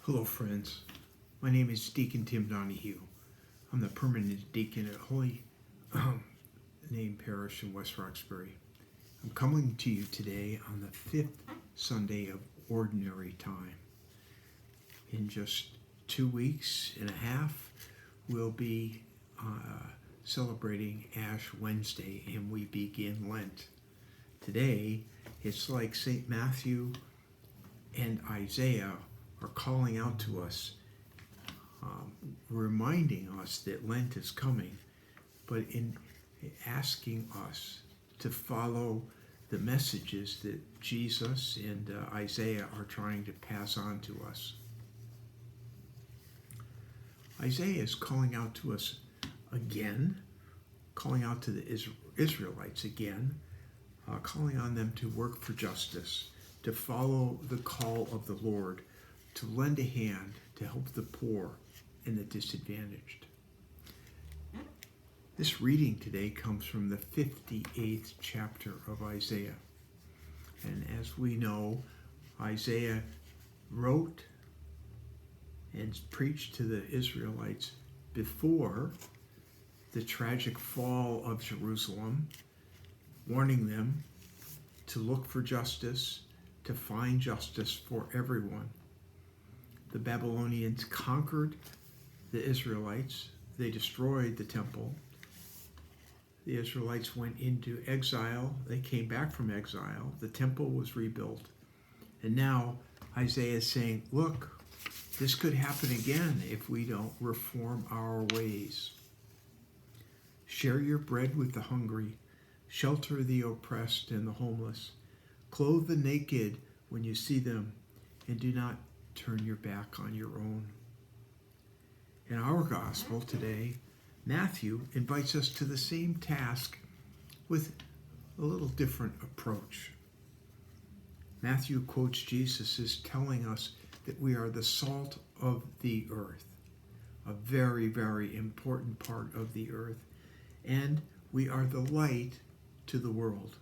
Hello, friends. My name is Deacon Tim Donahue. I'm the permanent deacon at Holy Name Parish in West Roxbury. I'm coming to you today on the fifth Sunday of Ordinary Time. In just 2 weeks and a half, we'll be celebrating Ash Wednesday, and we begin Lent. Today, it's like St. Matthew and Isaiah are calling out to us, reminding us that Lent is coming, but in asking us to follow the messages that Jesus and Isaiah are trying to pass on to us. Isaiah is calling out to us again, calling out to the Israelites again, calling on them to work for justice, to follow the call of the Lord, to lend a hand to help the poor and the disadvantaged. This reading today comes from the 58th chapter of Isaiah. And as we know, Isaiah wrote and preached to the Israelites before the tragic fall of Jerusalem, warning them to look for justice, to find justice for everyone. The Babylonians conquered the Israelites. They destroyed the temple. The Israelites went into exile. They came back from exile. The temple was rebuilt. And now Isaiah is saying, look, this could happen again if we don't reform our ways. Share your bread with the hungry. Shelter the oppressed and the homeless. Clothe the naked when you see them, and do not turn your back on your own. In our gospel today, Matthew invites us to the same task with a little different approach. Matthew quotes Jesus as telling us that we are the salt of the earth, a very, very important part of the earth, and we are the light to the world,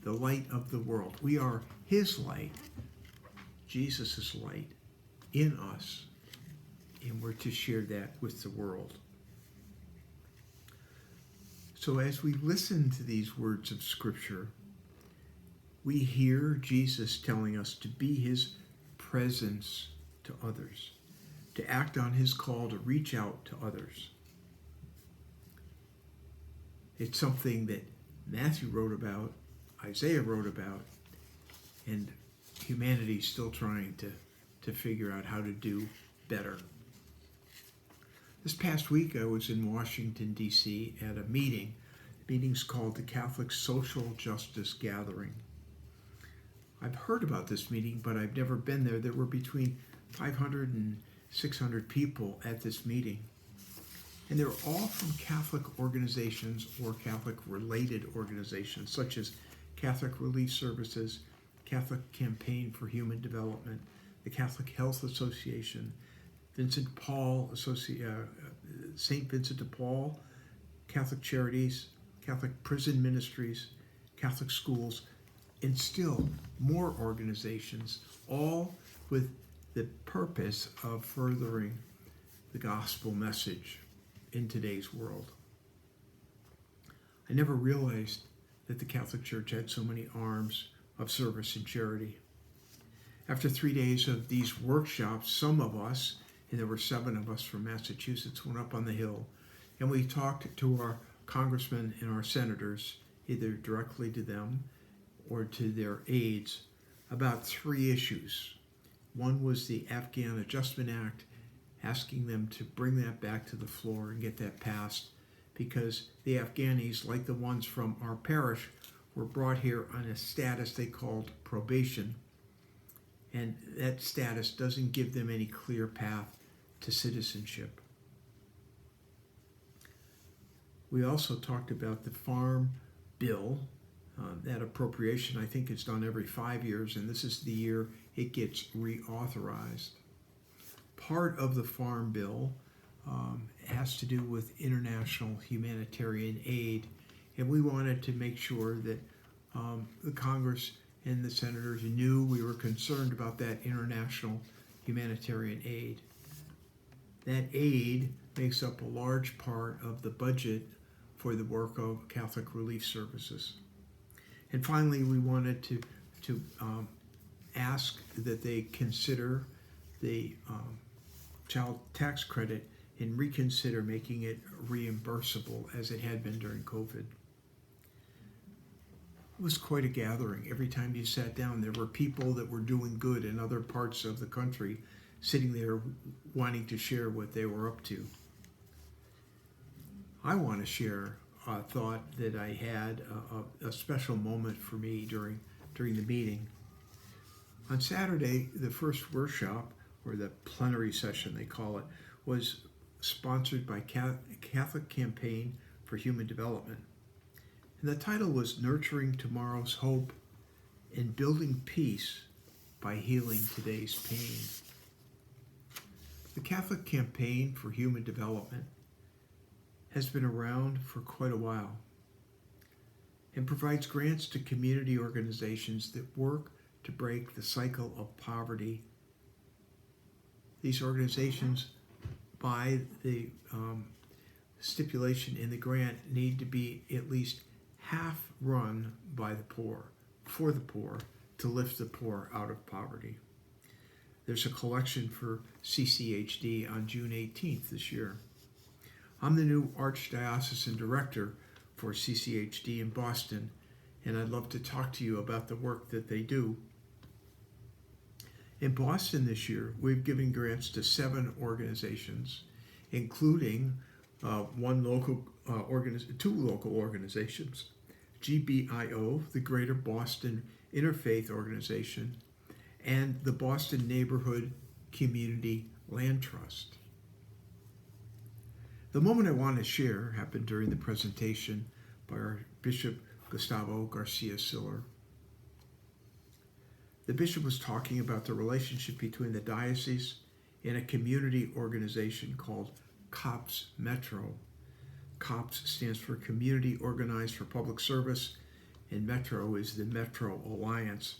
the light of the world. We are his light, Jesus' light in us, and we're to share that with the world. So as we listen to these words of Scripture, we hear Jesus telling us to be his presence to others, to act on his call to reach out to others. It's something that Matthew wrote about, Isaiah wrote about, and humanity's still trying to figure out how to do better. This past week I was in Washington, D.C. at a meeting. The meeting's called the Catholic Social Justice Gathering. I've heard about this meeting, but I've never been there. There were between 500 and 600 people at this meeting. And they're all from Catholic organizations or Catholic-related organizations, such as Catholic Relief Services, Catholic Campaign for Human Development, the Catholic Health Association, St. Vincent de Paul, Catholic Charities, Catholic Prison Ministries, Catholic Schools, and still more organizations, all with the purpose of furthering the gospel message in today's world. I never realized that the Catholic Church had so many arms of service and charity. After 3 days of these workshops, some of us, and there were 7 of us from Massachusetts, went up on the Hill, and we talked to our congressmen and our senators, either directly to them or to their aides, about 3 issues. One was the Afghan Adjustment Act, asking them to bring that back to the floor and get that passed, because the Afghanis, like the ones from our parish, were brought here on a status they called probation, and that status doesn't give them any clear path to citizenship. We also talked about the Farm Bill. That appropriation, I think, is done every 5 years, and this is the year it gets reauthorized. Part of the Farm Bill has to do with international humanitarian aid, and we wanted to make sure that the Congress and the senators knew we were concerned about that international humanitarian aid. That aid makes up a large part of the budget for the work of Catholic Relief Services. And finally, we wanted to ask that they consider the child tax credit and reconsider making it reimbursable as it had been during COVID. It was quite a gathering. Every time you sat down, there were people that were doing good in other parts of the country sitting there wanting to share what they were up to. I want to share a thought that I had, a special moment for me during the meeting. On Saturday, the first workshop, or the plenary session they call it, was sponsored by Catholic Campaign for Human Development. And the title was Nurturing Tomorrow's Hope and Building Peace by Healing Today's Pain. The Catholic Campaign for Human Development has been around for quite a while and provides grants to community organizations that work to break the cycle of poverty. These organizations, by the stipulation in the grant, need to be at least half run by the poor, for the poor, to lift the poor out of poverty. There's a collection for CCHD on June 18th this year. I'm the new Archdiocesan Director for CCHD in Boston, and I'd love to talk to you about the work that they do. In Boston this year, we've given grants to 7 organizations, including two local organizations, GBIO, the Greater Boston Interfaith Organization, and the Boston Neighborhood Community Land Trust. The moment I want to share happened during the presentation by our Bishop Gustavo Garcia Siller. The bishop was talking about the relationship between the diocese and a community organization called COPS Metro. COPS stands for Community Organized for Public Service, and Metro is the Metro Alliance.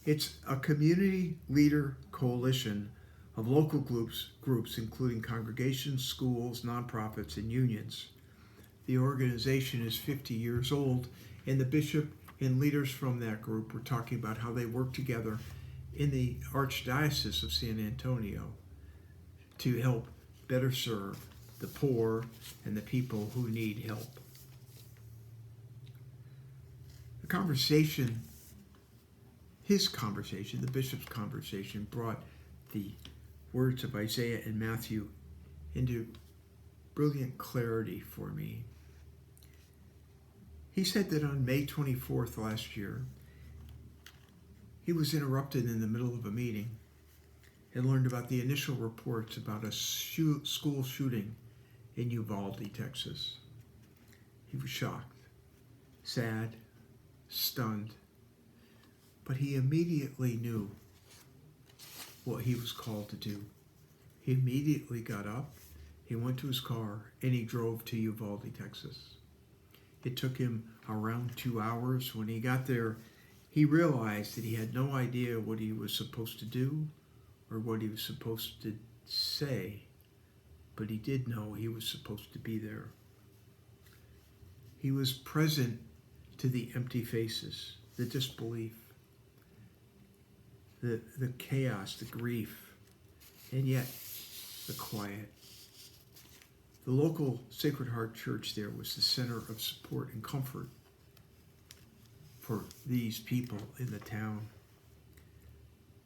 It's a community leader coalition of local groups including congregations, schools, nonprofits, and unions. The organization is 50 years old, and the bishop and leaders from that group were talking about how they work together in the Archdiocese of San Antonio to help better serve the poor and the people who need help. The bishop's conversation, brought the words of Isaiah and Matthew into brilliant clarity for me. He said that on May 24th last year, he was interrupted in the middle of a meeting and learned about the initial reports about a school shooting in Uvalde, Texas. He was shocked, sad, stunned, but he immediately knew what he was called to do. He immediately got up, he went to his car, and he drove to Uvalde, Texas. It took him around 2 hours. When he got there, he realized that he had no idea what he was supposed to do or what he was supposed to say, but he did know he was supposed to be there. He was present to the empty faces, the disbelief, the chaos, the grief, and yet the quiet. The local Sacred Heart Church there was the center of support and comfort for these people in the town.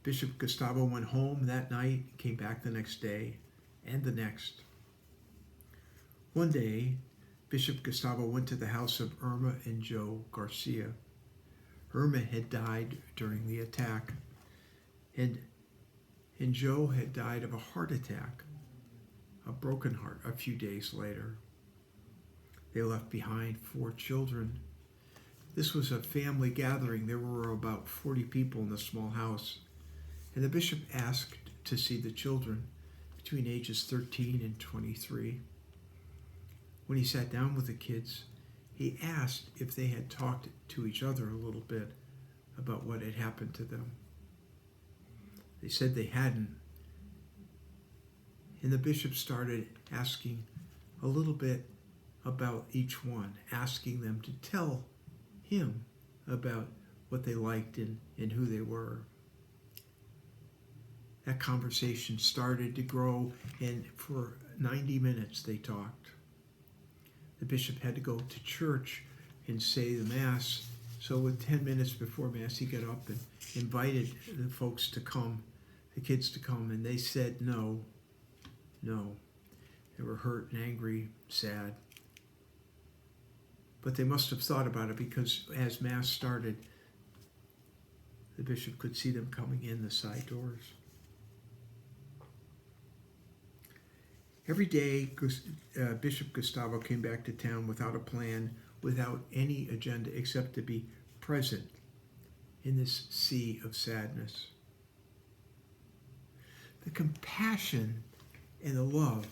Bishop Gustavo went home that night, came back the next day, and the next. One day, Bishop Gustavo went to the house of Irma and Joe Garcia. Irma had died during the attack, and Joe had died of a heart attack, a broken heart, a few days later. They left behind 4 children. This was a family gathering. There were about 40 people in the small house, and the bishop asked to see the children between ages 13 and 23. When he sat down with the kids, he asked if they had talked to each other a little bit about what had happened to them. They said they hadn't. And the bishop started asking a little bit about each one, asking them to tell him about what they liked and who they were. That conversation started to grow, and for 90 minutes they talked. The bishop had to go to church and say the Mass, so with 10 minutes before Mass he got up and invited the folks to come, the kids to come, and they said no. They were hurt and angry, sad. But they must have thought about it, because as Mass started, the bishop could see them coming in the side doors. Every day, Bishop Gustavo came back to town without a plan, without any agenda except to be present in this sea of sadness. The compassion and the love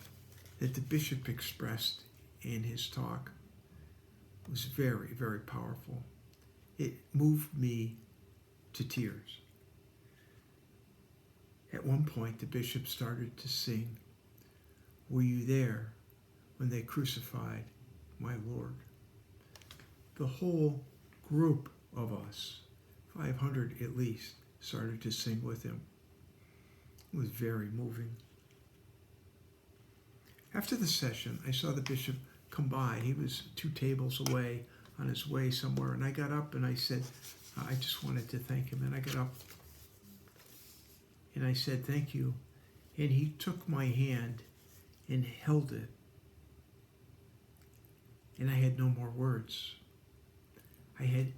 that the bishop expressed in his talk was very, very powerful. It moved me to tears. At one point, the bishop started to sing, "Were you there when they crucified my Lord?" The whole group of us, 500 at least, started to sing with him. It was very moving. After the session, I saw the bishop come by. He was 2 tables away on his way somewhere, and I got up and I said, I just wanted to thank him. And I got up and I said, "Thank you." And he took my hand and held it. And I had no more words. I had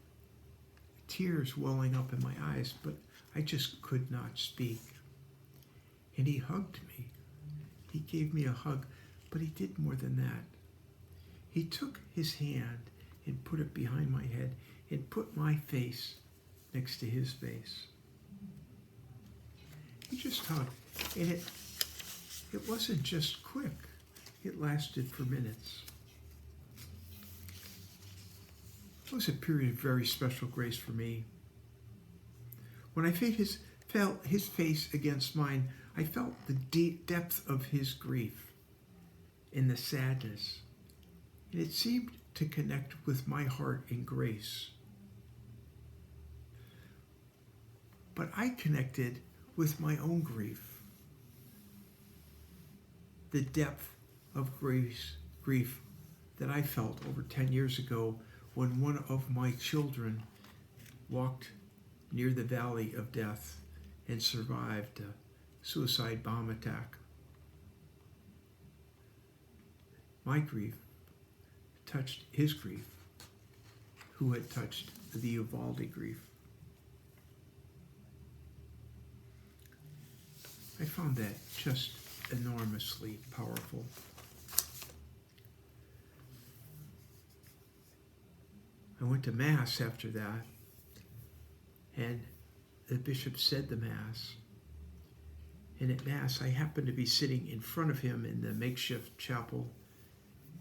tears welling up in my eyes, but I just could not speak. And he hugged me. He gave me a hug, but he did more than that. He took his hand and put it behind my head and put my face next to his face. He just hugged, and it wasn't just quick. It lasted for minutes. It was a period of very special grace for me. When I felt his face against mine, I felt the deep depth of his grief and the sadness, and it seemed to connect with my heart in grace. But I connected with my own grief. The depth of grief that I felt over 10 years ago when one of my children walked near the valley of death and survived a suicide bomb attack. My grief touched his grief, who had touched the Uvalde grief. I found that just enormously powerful. I went to Mass after that, and the bishop said the Mass. And at Mass, I happened to be sitting in front of him in the makeshift chapel,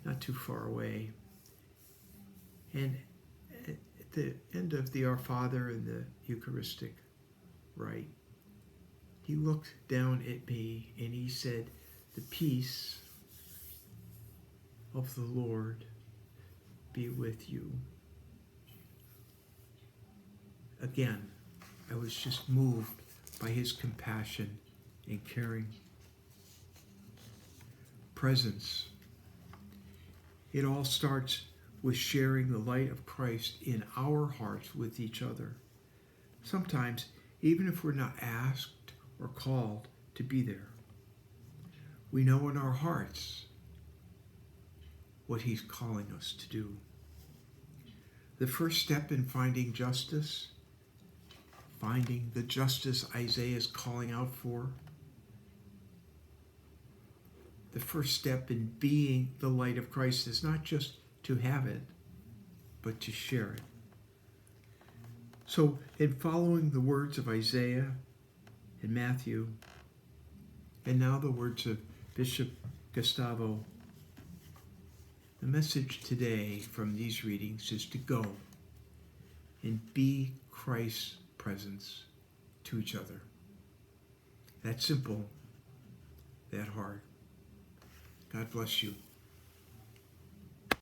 not too far away. And at the end of the Our Father and the Eucharistic rite, he looked down at me and he said, "The peace of the Lord be with you." Again, I was just moved by his compassion and caring. Presence. It all starts with sharing the light of Christ in our hearts with each other. Sometimes, even if we're not asked or called to be there, we know in our hearts what he's calling us to do. The first step in finding justice, finding the justice Isaiah is calling out for, the first step in being the light of Christ is not just to have it, but to share it. So, in following the words of Isaiah and Matthew, and now the words of Bishop Gustavo, the message today from these readings is to go and be Christ's presence to each other. That simple, that hard. God bless you.